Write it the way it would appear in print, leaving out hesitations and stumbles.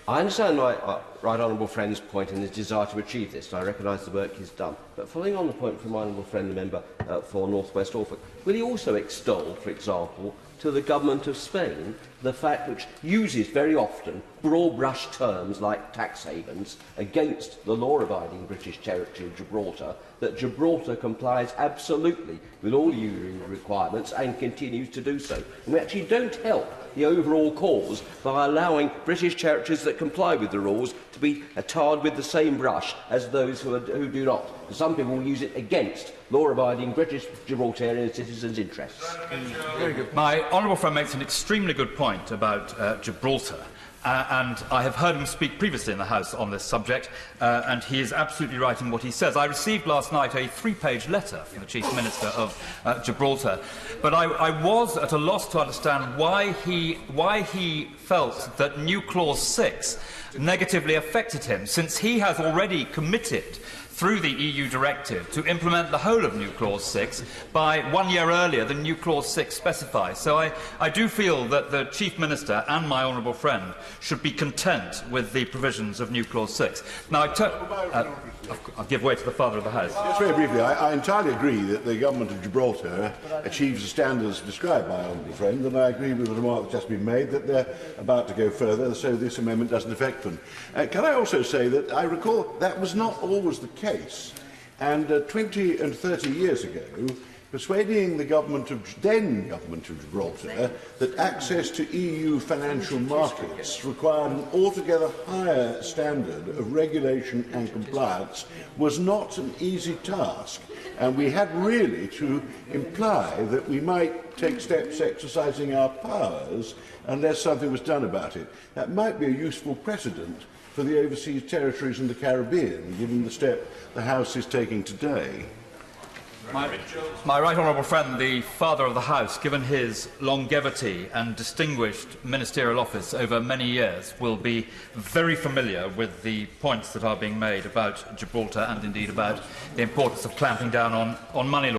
I understand my right honourable friend's point and his desire to achieve this, and I recognise the work he's done. But following on the point from my honourable friend, the member for North West Norfolk, will he also extol, for example, to the government of Spain the fact which uses very often broad-brush terms like tax havens against the law-abiding British territory of Gibraltar, that Gibraltar complies absolutely with all EU requirements and continues to do so. And we actually don't help the overall cause by allowing British territories that comply with the rules to be tarred with the same brush as those who do not. Some people will use it against law-abiding British Gibraltarian citizens' interests. Very good. My honourable friend makes an extremely good point about Gibraltar. And I have heard him speak previously in the House on this subject, and he is absolutely right in what he says. I received last night a 3-page letter from the Chief Minister of Gibraltar, but I was at a loss to understand why he felt that New Clause 6 negatively affected him, since he has already committed through the EU directive to implement the whole of New Clause 6 by 1 year earlier than New Clause 6 specifies. So I do feel that the Chief Minister and my honourable friend should be content with the provisions of New Clause 6. Now, I'll give way to the Father of the House. Just very briefly, I entirely agree that the Government of Gibraltar achieves the standards described by our honourable friend, and I agree with the remark that's just been made that they're about to go further, so this amendment doesn't affect them. Can I also say that I recall that was not always the case, and 20 and 30 years ago, persuading the then Government of Gibraltar that access to EU financial markets required an altogether higher standard of regulation and compliance was not an easy task, and we had really to imply that we might take steps exercising our powers unless something was done about it. That might be a useful precedent for the overseas territories in the Caribbean, given the step the House is taking today. My right honourable friend, the Father of the House, given his longevity and distinguished ministerial office over many years, will be very familiar with the points that are being made about Gibraltar and indeed about the importance of clamping down on money laundering.